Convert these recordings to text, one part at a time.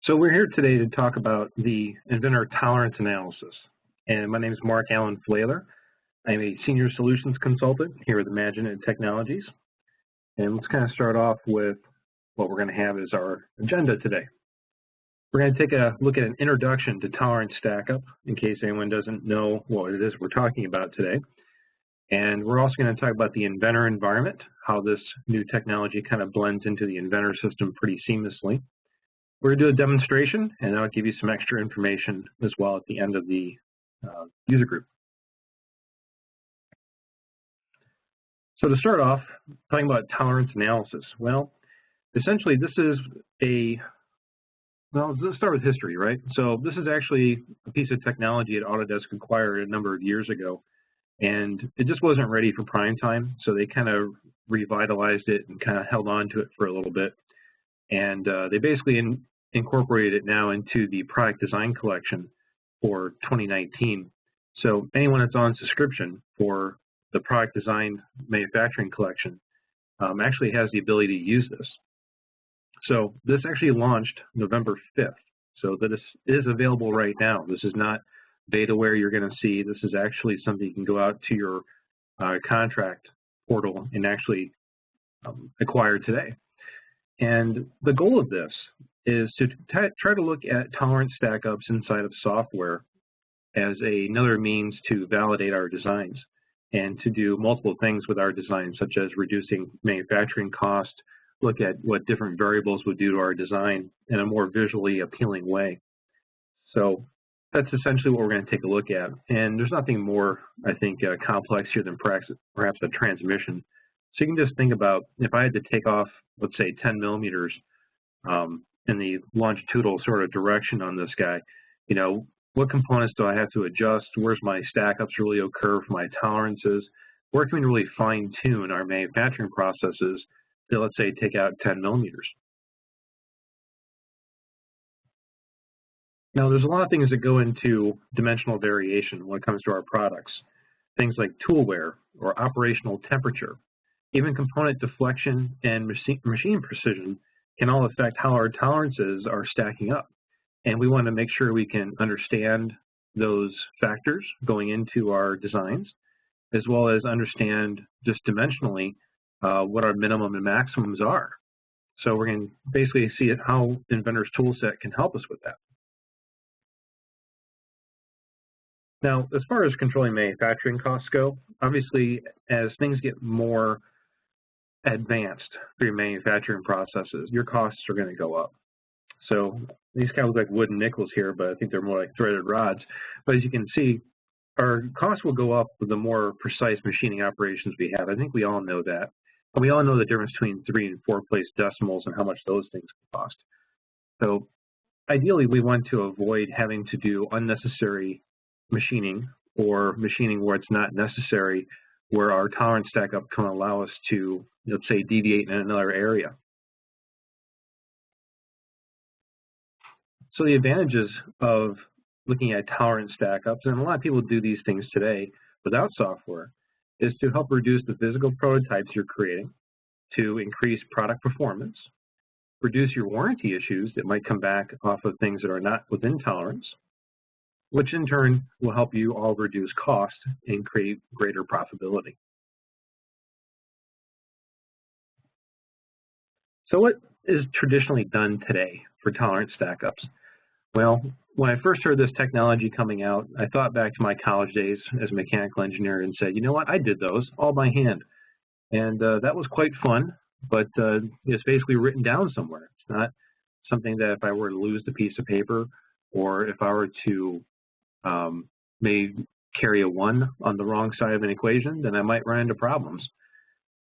So we're here today to talk about the Inventor Tolerance Analysis. And my name is Mark Allen Flaler. I'm a Senior Solutions Consultant here at Imagine Technologies. And let's kind of start off with what we're going to have as our agenda today. We're going to take a look at an introduction to tolerance stack-up, in case anyone doesn't know what it is we're talking about today. And we're also going to talk about the Inventor environment, how this new technology kind of blends into the Inventor system pretty seamlessly. We're going to do a demonstration, and I'll give you some extra information as well at the end of the user group. So to start off, talking about tolerance analysis. Well, essentially this is let's start with history, right? So this is actually a piece of technology that Autodesk acquired a number of years ago, and it just wasn't ready for prime time, so they kind of revitalized it and kind of held on to it for a little bit. And they basically incorporated it now into the product design collection for 2019. So anyone that's on subscription for the product design manufacturing collection actually has the ability to use this. So this actually launched November 5th. So that is available right now. This is not betaware you're going to see. This is actually something you can go out to your contract portal and actually acquire today. And the goal of this is to try to look at tolerance stack-ups inside of software as another means to validate our designs and to do multiple things with our designs, such as reducing manufacturing cost, look at what different variables would do to our design in a more visually appealing way. So that's essentially what we're going to take a look at. And there's nothing more, I think, complex here than perhaps a transmission. So you can just think about if I had to take off, let's say, 10 millimeters in the longitudinal sort of direction on this guy, you know, what components do I have to adjust? Where's my stack-ups really occur for my tolerances? Where can we really fine-tune our manufacturing processes to, let's say, take out 10 millimeters? Now, there's a lot of things that go into dimensional variation when it comes to our products. Things like tool wear or operational temperature. Even component deflection and machine precision can all affect how our tolerances are stacking up. And we want to make sure we can understand those factors going into our designs, as well as understand just dimensionally what our minimum and maximums are. So we're going to basically see how Inventor's toolset can help us with that. Now, as far as controlling manufacturing costs go, obviously, as things get more advanced through your manufacturing processes, your costs are going to go up. So these kind of look like wooden nickels here, but I think they're more like threaded rods. But as you can see, our costs will go up with the more precise machining operations we have. I think we all know that. And we all know the difference between 3 and 4 place decimals and how much those things can cost. So ideally, we want to avoid having to do unnecessary machining or machining where it's not necessary, where our tolerance stack-up can allow us to, let's say, deviate in another area. So the advantages of looking at tolerance stack-ups, and a lot of people do these things today without software, is to help reduce the physical prototypes you're creating, to increase product performance, reduce your warranty issues that might come back off of things that are not within tolerance, which in turn will help you all reduce cost and create greater profitability. So what is traditionally done today for tolerance stack-ups? Well, when I first heard this technology coming out, I thought back to my college days as a mechanical engineer and said, you know what, I did those all by hand. And that was quite fun, but it's basically written down somewhere. It's not something that if I were to lose the piece of paper, or if I were to maybe carry a 1 on the wrong side of an equation, then I might run into problems.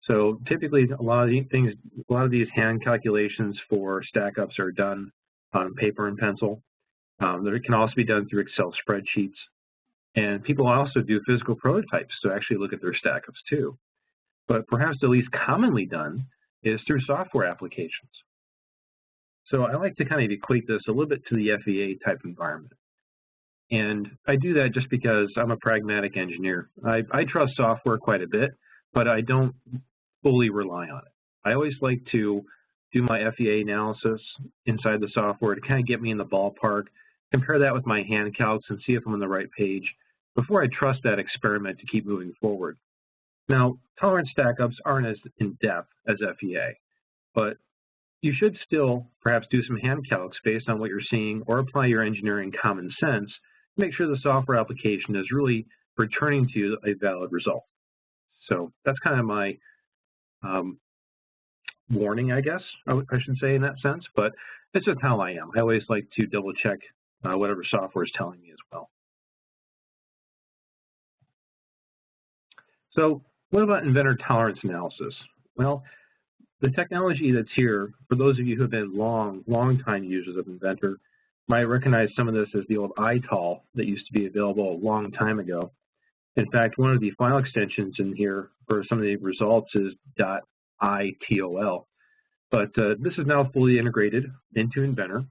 So typically, a lot of these hand calculations for stack-ups are done on paper and pencil. They can also be done through Excel spreadsheets. And people also do physical prototypes to actually look at their stack-ups too. But perhaps the least commonly done is through software applications. So I like to kind of equate this a little bit to the FEA type environment. And I do that just because I'm a pragmatic engineer. I trust software quite a bit, but I don't fully rely on it. I always like to do my FEA analysis inside the software to kind of get me in the ballpark, compare that with my hand calcs and see if I'm on the right page before I trust that experiment to keep moving forward. Now, tolerance stack-ups aren't as in-depth as FEA, but you should still perhaps do some hand calcs based on what you're seeing or apply your engineering common sense to make sure the software application is really returning to you a valid result. So that's kind of my warning, I guess, I should say in that sense, but it's just how I am. I always like to double check whatever software is telling me as well. So what about inventor tolerance analysis? Well, the technology that's here, for those of you who have been long time users of Inventor, might recognize some of this as the old ITOL that used to be available a long time ago. In fact, one of the file extensions in here for some of the results is .itol. But this is now fully integrated into Inventor,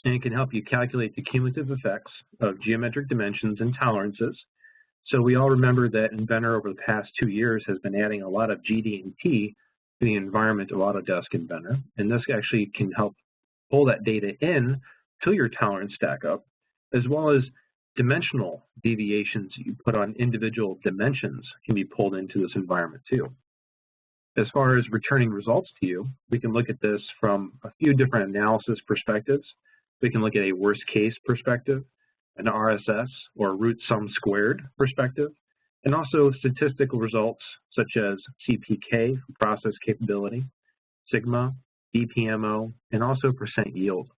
and it can help you calculate the cumulative effects of geometric dimensions and tolerances. So we all remember that Inventor over the past 2 years has been adding a lot of GD&T to the environment of Autodesk Inventor, and this actually can help pull that data in to your tolerance stack-up, as well as dimensional deviations you put on individual dimensions can be pulled into this environment too. As far as returning results to you, we can look at this from a few different analysis perspectives. We can look at a worst case perspective, an RSS or root sum squared perspective, and also statistical results such as CPK, process capability, sigma, DPMO, and also percent yield.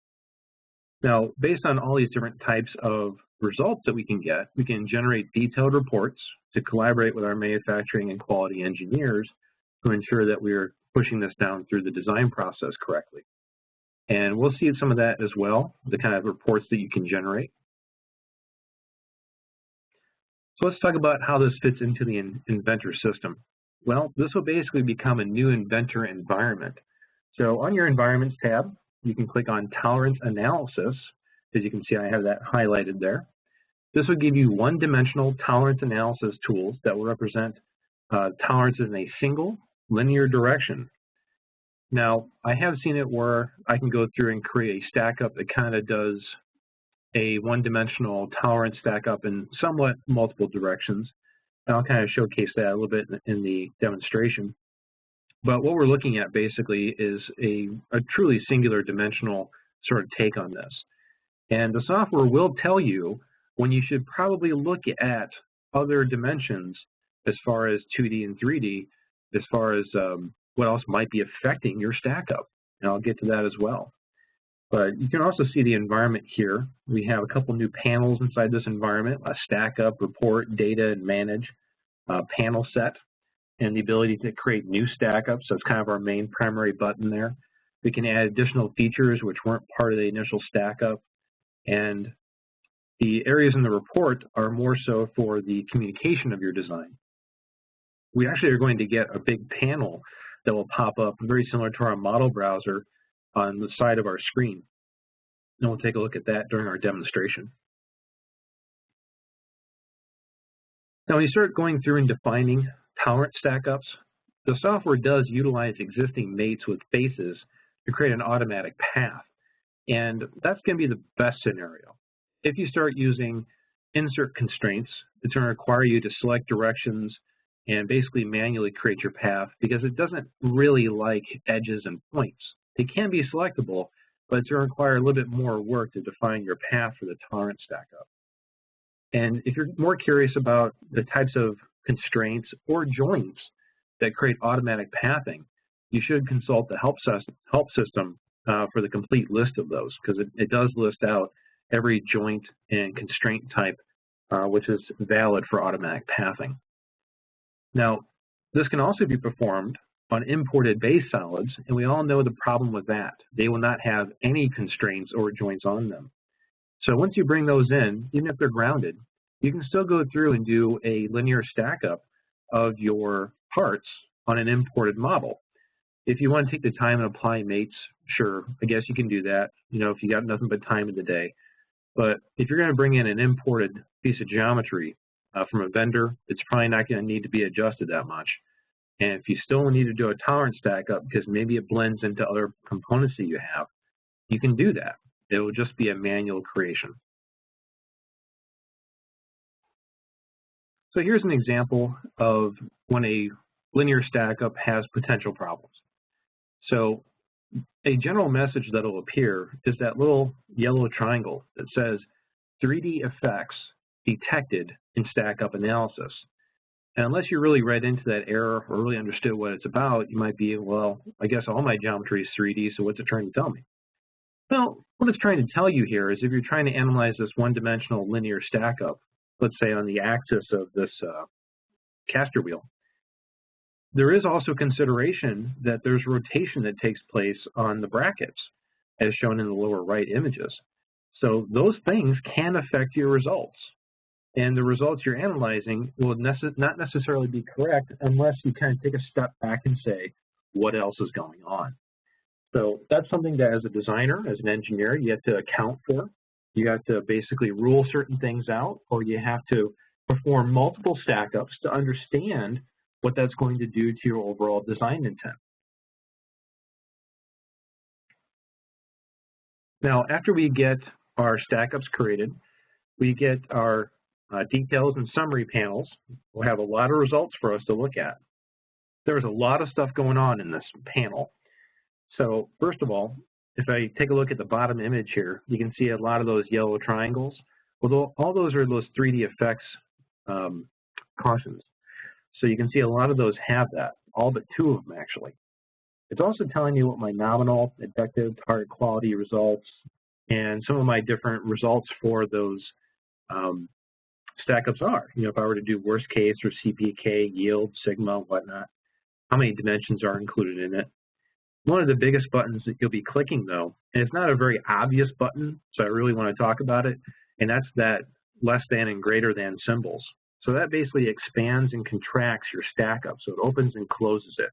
Now, based on all these different types of results that we can get, we can generate detailed reports to collaborate with our manufacturing and quality engineers to ensure that we are pushing this down through the design process correctly. And we'll see some of that as well, the kind of reports that you can generate. So let's talk about how this fits into the Inventor system. Well, this will basically become a new Inventor environment. So on your Environments tab, you can click on Tolerance Analysis. As you can see, I have that highlighted there. This will give you one-dimensional tolerance analysis tools that will represent tolerances in a single linear direction. Now, I have seen it where I can go through and create a stack up that kind of does a one-dimensional tolerance stack up in somewhat multiple directions. And I'll kind of showcase that a little bit in the demonstration. But what we're looking at basically is a truly singular dimensional sort of take on this. And the software will tell you when you should probably look at other dimensions as far as 2D and 3D, as far as what else might be affecting your stack up. And I'll get to that as well. But you can also see the environment here. We have a couple new panels inside this environment, a stack up, report, data, and manage, panel set, and the ability to create new stack ups. So it's kind of our main primary button there. We can add additional features which weren't part of the initial stack up. And the areas in the report are more so for the communication of your design. We actually are going to get a big panel that will pop up very similar to our model browser on the side of our screen. And we'll take a look at that during our demonstration. Now, when you start going through and defining tolerance stack-ups, the software does utilize existing mates with faces to create an automatic path. And that's going to be the best scenario. If you start using insert constraints, it's going to require you to select directions and basically manually create your path because it doesn't really like edges and points. They can be selectable, but it's going to require a little bit more work to define your path for the tolerance stack-up. And if you're more curious about the types of constraints or joints that create automatic pathing, you should consult the help system for the complete list of those, because it does list out every joint and constraint type which is valid for automatic pathing. Now, this can also be performed on imported base solids, and we all know the problem with that. They will not have any constraints or joints on them. So once you bring those in, even if they're grounded, you can still go through and do a linear stack up of your parts on an imported model. If you want to take the time and apply mates, sure, I guess you can do that, if you got nothing but time in the day. But if you're going to bring in an imported piece of geometry from a vendor, it's probably not going to need to be adjusted that much. And if you still need to do a tolerance stack up because maybe it blends into other components that you have, you can do that. It will just be a manual creation. So here's an example of when a linear stack up has potential problems. So a general message that will appear is that little yellow triangle that says 3D effects detected in stack up analysis. And unless you really read into that error or really understood what it's about, you might be, well, I guess all my geometry is 3D, so what's it trying to tell me? Well, what it's trying to tell you here is if you're trying to analyze this one-dimensional linear stack up, let's say on the axis of this caster wheel, there is also consideration that there's rotation that takes place on the brackets, as shown in the lower right images. So those things can affect your results. And the results you're analyzing will not necessarily be correct unless you kind of take a step back and say, what else is going on? So that's something that as a designer, as an engineer, you have to account for. You have to basically rule certain things out, or you have to perform multiple stack ups to understand what that's going to do to your overall design intent. Now, after we get our stack ups created, we get our details and summary panels. We'll have a lot of results for us to look at. There's a lot of stuff going on in this panel. So first of all, if I take a look at the bottom image here, you can see a lot of those yellow triangles. Well, all those are those 3D effects cautions. So you can see a lot of those have that, all but 2 of them actually. It's also telling you what my nominal, effective, target quality results, and some of my different results for those stack ups are. You know, if I were to do worst case or CPK, yield, sigma, whatnot, how many dimensions are included in it. One of the biggest buttons that you'll be clicking though, and it's not a very obvious button, so I really want to talk about it, and that's that less than and greater than symbols. So that basically expands and contracts your stack up, so it opens and closes it.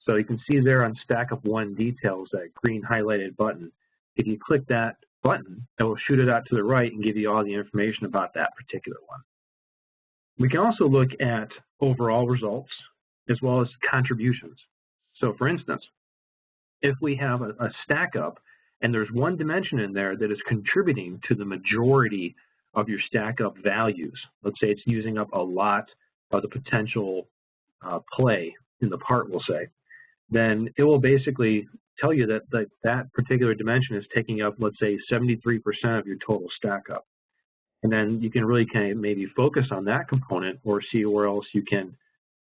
So you can see there on stack up 1 details, that green highlighted button. If you click that button, it will shoot it out to the right and give you all the information about that particular one. We can also look at overall results as well as contributions. So for instance, if we have a stack up and there's one dimension in there that is contributing to the majority of your stack up values, let's say it's using up a lot of the potential play in the part, we'll say, then it will basically tell you that that particular dimension is taking up, let's say, 73% of your total stack up. And then you can really kind of maybe focus on that component or see where else you can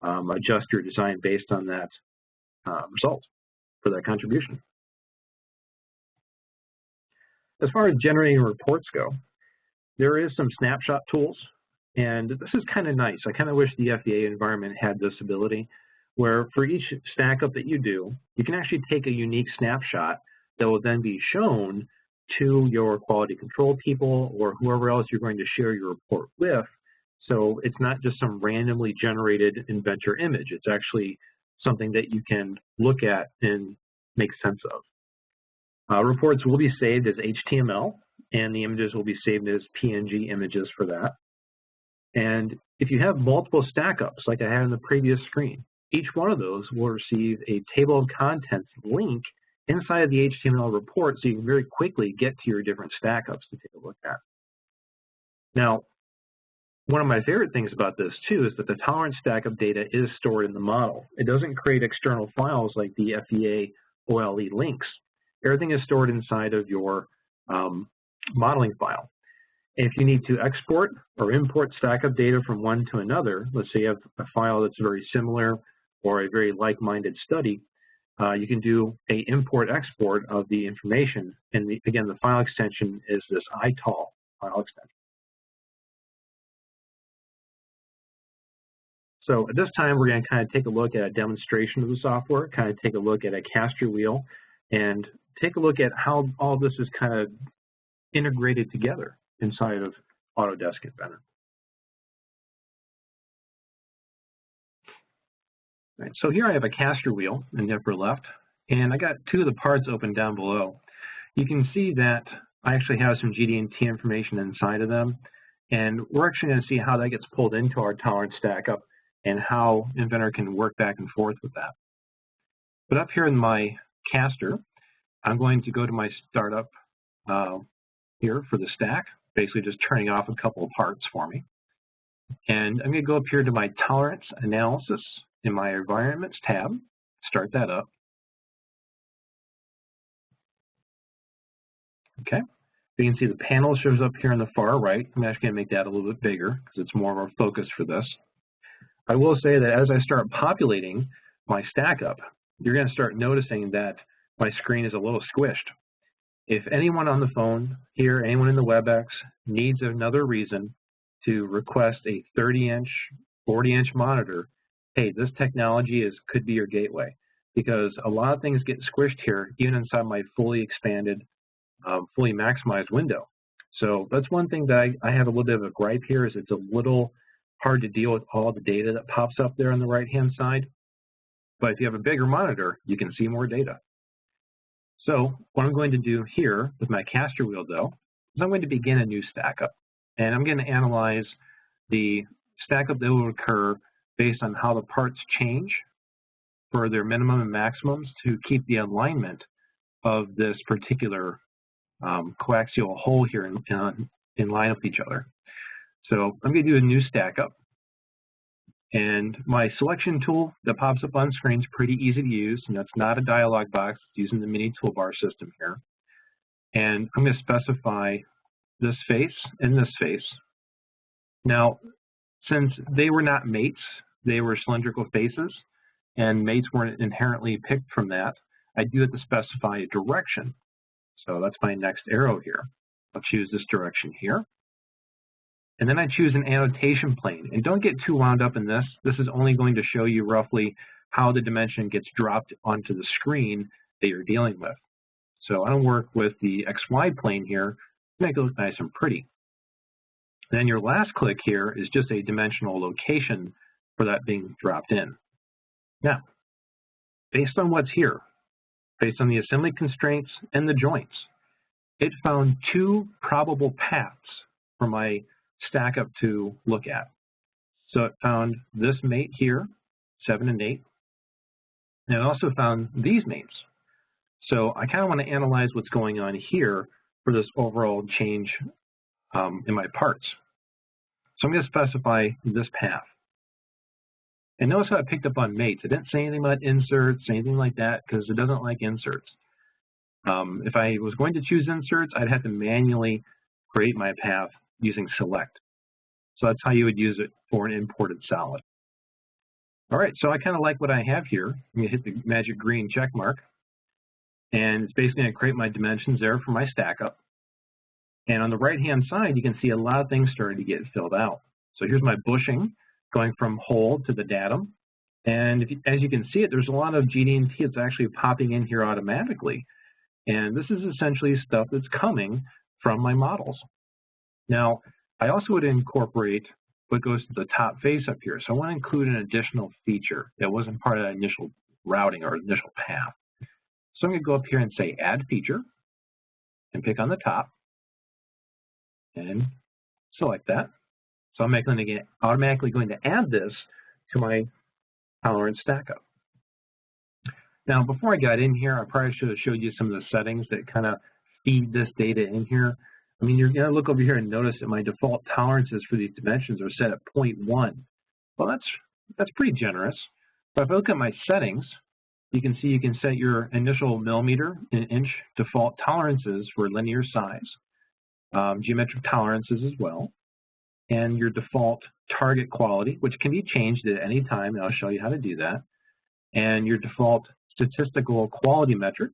adjust your design based on that result for that contribution. As far as generating reports go, there is some snapshot tools, and this is kind of nice. I kind of wish the FEA environment had this ability, where for each stack up that you do, you can actually take a unique snapshot that will then be shown to your quality control people or whoever else you're going to share your report with. So it's not just some randomly generated Inventor image. It's actually something that you can look at and make sense of. Reports will be saved as HTML, and the images will be saved as PNG images for that. And if you have multiple stack ups, like I had in the previous screen, each one of those will receive a table of contents link inside of the HTML report so you can very quickly get to your different stack ups to take a look at. Now, one of my favorite things about this too is that the tolerance stack up data is stored in the model. It doesn't create external files like the FEA OLE links. Everything is stored inside of your modeling file. If you need to export or import stack up data from one to another, let's say you have a file that's very similar or a very like-minded study, you can do a import-export of the information. And again, the file extension is this ITOL file extension. So at this time, we're going to kind of take a look at a demonstration of the software, kind of take a look at a caster wheel, and take a look at how all this is kind of integrated together inside of Autodesk Inventor. Right, so here I have a caster wheel in the upper left, and I got 2 of the parts open down below. You can see that I actually have some GD&T information inside of them, and we're actually going to see how that gets pulled into our tolerance stack up and how Inventor can work back and forth with that. But up here in my caster, I'm going to go to my startup here for the stack, basically just turning off a couple of parts for me. And I'm going to go up here to my Tolerance Analysis in my Environments tab, start that up. Okay, you can see the panel shows up here on the far right. I'm actually going to make that a little bit bigger because it's more of a focus for this. I will say that as I start populating my stack up, you're going to start noticing that my screen is a little squished. If anyone on the phone here, anyone in the WebEx needs another reason to request a 30-inch, 40-inch monitor, hey, this technology could be your gateway, because a lot of things get squished here, even inside my fully expanded, fully maximized window. So that's one thing that I have a little bit of a gripe here, is it's a little hard to deal with all the data that pops up there on the right-hand side. But if you have a bigger monitor, you can see more data. So what I'm going to do here with my caster wheel, though, is I'm going to begin a new stack up. And I'm going to analyze the stack up that will occur based on how the parts change for their minimum and maximums to keep the alignment of this particular coaxial hole here in line with each other. So I'm going to do a new stack up. And my selection tool that pops up on screen is pretty easy to use, and that's not a dialog box. It's using the mini toolbar system here. And I'm going to specify this face and this face. Now, since they were not mates, they were cylindrical faces, and mates weren't inherently picked from that, I do have to specify a direction. So that's my next arrow here. I'll choose this direction here. And then I choose an annotation plane. And don't get too wound up in this. This is only going to show you roughly how the dimension gets dropped onto the screen that you're dealing with. So I work with the XY plane here to make it look nice and pretty. Then your last click here is just a dimensional location for that being dropped in. Now, based on what's here, based on the assembly constraints and the joints, it found two probable paths for my stack up to look at. So it found this mate here, 7 and 8, and it also found these mates. So I kind of want to analyze what's going on here for this overall change in my parts. So I'm going to specify this path. And notice how I picked up on mates. I didn't say anything about inserts, anything like that, because it doesn't like inserts. If I was going to choose inserts, I'd have to manually create my path using select. So that's how you would use it for an imported solid. All right, so I kind of like what I have here. I'm going to hit the magic green check mark, and it's basically going to create my dimensions there for my stack up. And on the right-hand side, you can see a lot of things starting to get filled out. So here's my bushing going from whole to the datum. And as you can see it, there's a lot of GD&T that's actually popping in here automatically. And this is essentially stuff that's coming from my models. Now, I also would incorporate what goes to the top face up here. So I want to include an additional feature that wasn't part of that initial routing or initial path. So I'm going to go up here and say Add Feature and pick on the top and select that. So I'm automatically going to add this to my tolerance stack up. Now, before I got in here, I probably should have showed you some of the settings that kind of feed this data in here. I mean, you're going to look over here and notice that my default tolerances for these dimensions are set at 0.1. Well, that's pretty generous. But if I look at my settings, you can see you can set your initial millimeter and inch default tolerances for linear size, geometric tolerances as well, and your default target quality, which can be changed at any time, and I'll show you how to do that, and your default statistical quality metric.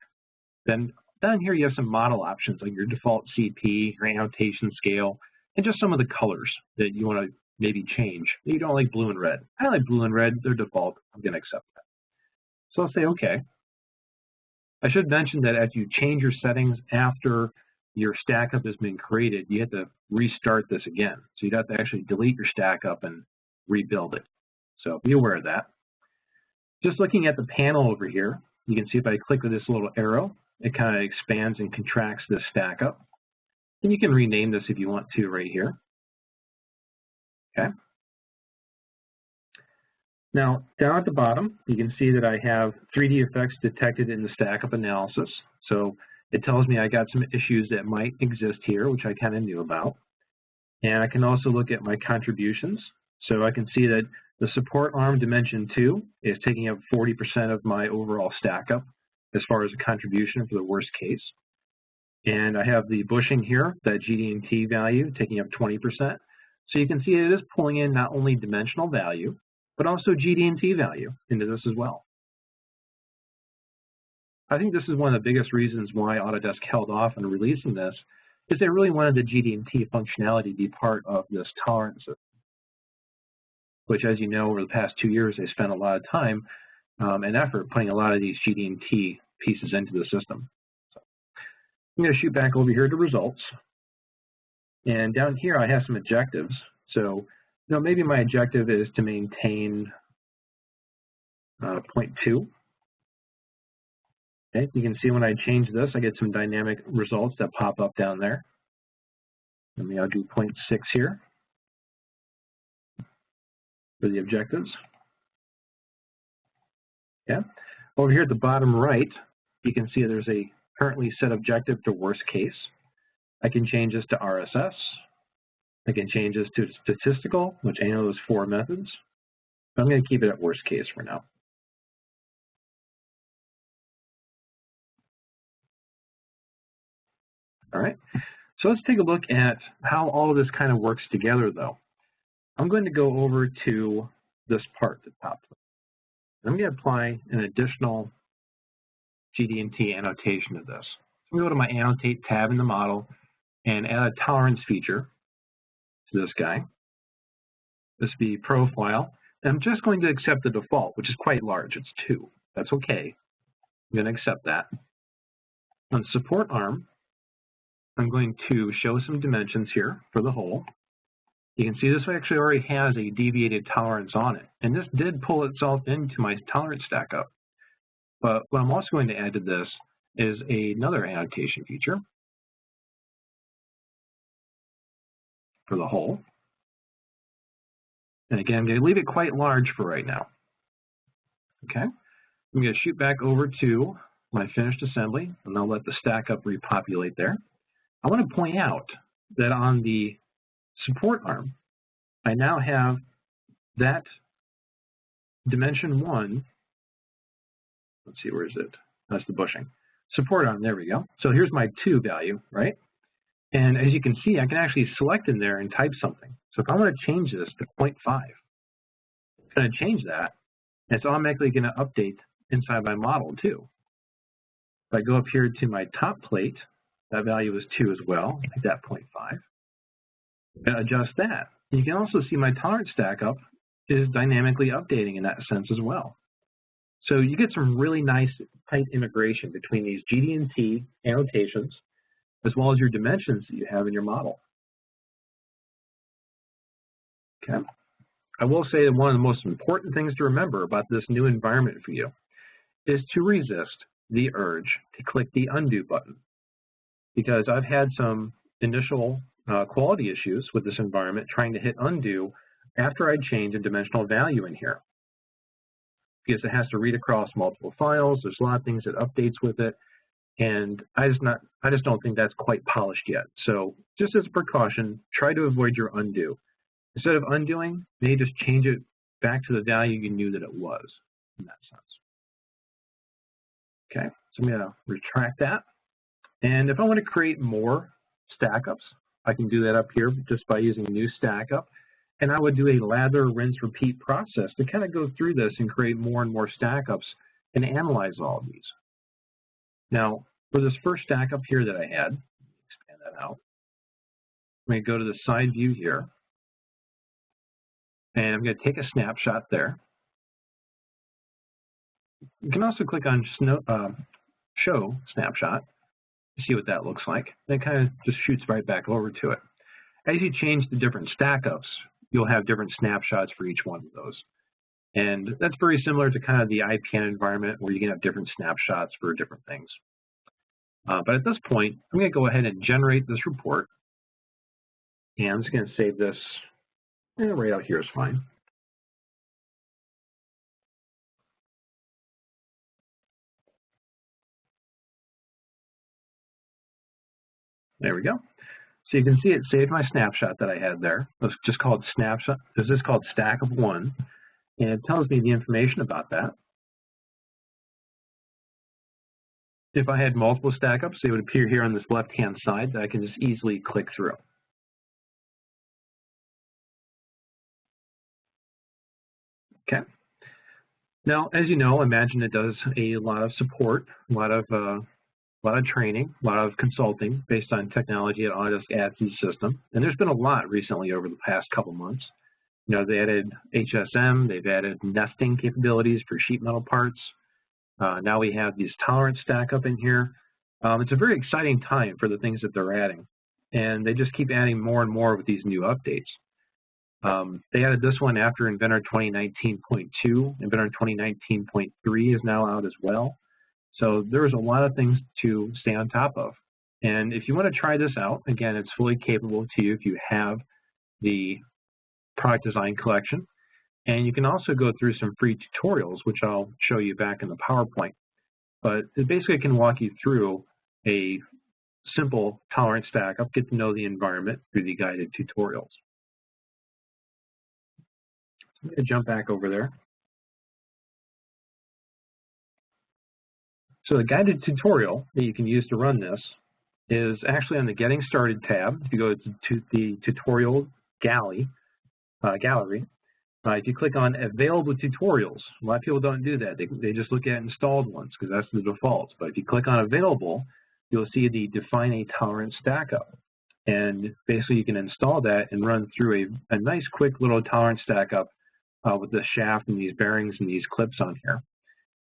Then down here you have some model options like your default CP, your annotation scale, and just some of the colors that you want to maybe change. You don't like blue and red. I like blue and red, they're default. I'm going to accept that. So I'll say OK. I should mention that as you change your settings after your stack up has been created, you have to restart this again. So you'd have to actually delete your stack up and rebuild it. So be aware of that. Just looking at the panel over here, you can see if I click with this little arrow, it kind of expands and contracts this stack up. And you can rename this if you want to right here. Okay. Now, down at the bottom, you can see that I have 3D effects detected in the stack-up analysis. So it tells me I got some issues that might exist here, which I kind of knew about. And I can also look at my contributions. So I can see that the support arm dimension 2 is taking up 40% of my overall stack-up as far as a contribution for the worst case. And I have the bushing here, that GD&T value, taking up 20%. So you can see it is pulling in not only dimensional value, but also GD&T value into this as well. I think this is one of the biggest reasons why Autodesk held off on releasing this, is they really wanted the GD&T functionality to be part of this tolerance system, which, as you know, over the past 2 years, they spent a lot of time and effort putting a lot of these GD&T pieces into the system. So I'm going to shoot back over here to results. And down here, I have some objectives. So, maybe my objective is to maintain 0.2. Okay, you can see when I change this, I get some dynamic results that pop up down there. Maybe I'll do 0.6 here for the objectives. Yeah. Over here at the bottom right, you can see there's a currently set objective to worst case. I can change this to RSS. I can change this to statistical, which I know there's 4 methods. But I'm going to keep it at worst case for now. All right. So let's take a look at how all of this kind of works together, though. I'm going to go over to this part at the top. I'm going to apply an additional GD&T annotation to this. I'm going to go to my Annotate tab in the model and add a tolerance feature to this guy. This will be profile. And I'm just going to accept the default, which is quite large. It's 2. That's okay. I'm going to accept that. On support arm, I'm going to show some dimensions here for the whole. You can see this actually already has a deviated tolerance on it. And this did pull itself into my tolerance stack up. But what I'm also going to add to this is another annotation feature for the whole. And again, I'm going to leave it quite large for right now. Okay, I'm going to shoot back over to my finished assembly, and I'll let the stack up repopulate there. I want to point out that on the support arm, I now have that dimension 1. Let's see, where is it? That's the bushing. Support arm, there we go. So here's my 2 value, right? And as you can see, I can actually select in there and type something. So if I want to change this to 0.5, it's going to change that. And it's automatically going to update inside my model too. If I go up here to my top plate, that value is 2 as well, make that 0.5. And adjust that. You can also see my tolerance stack up is dynamically updating in that sense as well. So you get some really nice tight integration between these GD&T annotations as well as your dimensions that you have in your model. Okay. I will say that one of the most important things to remember about this new environment for you is to resist the urge to click the undo button, because I've had some initial quality issues with this environment trying to hit undo after I change a dimensional value in here, because it has to read across multiple files. There's a lot of things that updates with it, and I just don't think that's quite polished yet. So just as a precaution, try to avoid your undo. Instead of undoing, maybe just change it back to the value you knew that it was in that sense. Okay, so I'm going to retract that. And if I want to create more stack ups, I can do that up here just by using new stack up. And I would do a lather, rinse, repeat process to kind of go through this and create more and more stack ups and analyze all of these. Now, for this first stack up here that I had, expand that out. I'm going to go to the side view here. And I'm going to take a snapshot there. You can also click on Show Snapshot to see what that looks like. That kind of just shoots right back over to it. As you change the different stack ups, you'll have different snapshots for each one of those. And that's very similar to kind of the IPN environment where you can have different snapshots for different things. But at this point, I'm going to go ahead and generate this report. And I'm just going to save this right out here is fine. There we go. So you can see it saved my snapshot that I had there. It's just called snapshot. This is called stack of 1, and it tells me the information about that. If I had multiple stack ups, they would appear here on this left-hand side that I can just easily click through. Okay. Now, as you know, ImagineIt does a lot of support, a lot of training, a lot of consulting based on technology that Autodesk adds to the system. And there's been a lot recently over the past couple months. You know, they added HSM, they've added nesting capabilities for sheet metal parts. Now we have these tolerance stack up in here. It's a very exciting time for the things that they're adding. And they just keep adding more and more with these new updates. They added this one after Inventor 2019.2. Inventor 2019.3 is now out as well. So there's a lot of things to stay on top of. And if you want to try this out, again, it's fully capable to you if you have the product design collection. And you can also go through some free tutorials, which I'll show you back in the PowerPoint. But it basically can walk you through a simple tolerance stack up, get to know the environment through the guided tutorials. I'm going to jump back over there. So the guided tutorial that you can use to run this is actually on the Getting Started tab. If you go to the tutorial gallery, if you click on Available Tutorials, a lot of people don't do that. They just look at installed ones because that's the default. But if you click on Available, you'll see the Define a Tolerance Stack Up. And basically you can install that and run through a nice quick little tolerance stack up with the shaft and these bearings and these clips on here.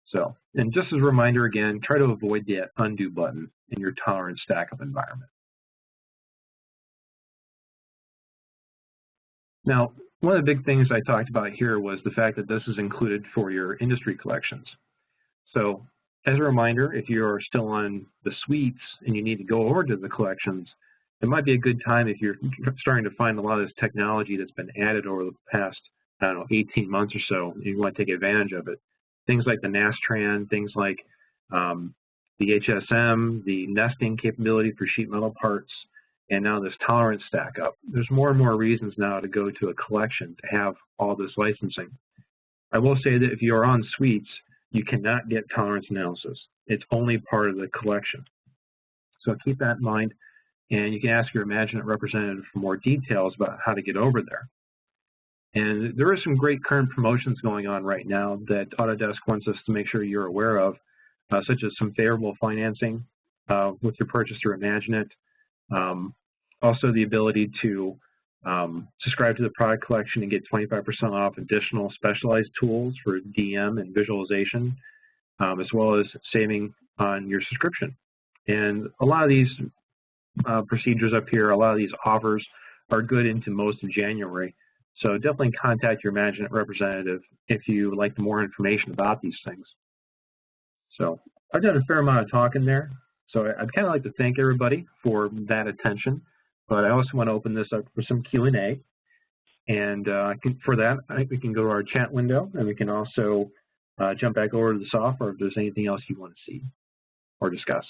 So, and just as a reminder again, try to avoid the undo button in your tolerance stack up environment. Now, one of the big things I talked about here was the fact that this is included for your industry collections. So, as a reminder, if you're still on the suites and you need to go over to the collections, it might be a good time if you're starting to find a lot of this technology that's been added over the past, I don't know, 18 months or so, and you want to take advantage of it. Things like the Nastran, things like the HSM, the nesting capability for sheet metal parts, and now this tolerance stack up. There's more and more reasons now to go to a collection to have all this licensing. I will say that if you are on suites, you cannot get tolerance analysis. It's only part of the collection. So keep that in mind, and you can ask your ImagineIt representative for more details about how to get over there. And there are some great current promotions going on right now that Autodesk wants us to make sure you're aware of, such as some favorable financing with your purchase through ImagineIt. Also the ability to subscribe to the product collection and get 25% off additional specialized tools for DM and visualization, as well as saving on your subscription. And a lot of these procedures up here, a lot of these offers are good into most of January. So definitely contact your ImagineIt representative if you would like more information about these things. So I've done a fair amount of talking there. So I'd kind of like to thank everybody for that attention, but I also want to open this up for some Q&A. And for that, I think we can go to our chat window, and we can also jump back over to the software if there's anything else you want to see or discuss.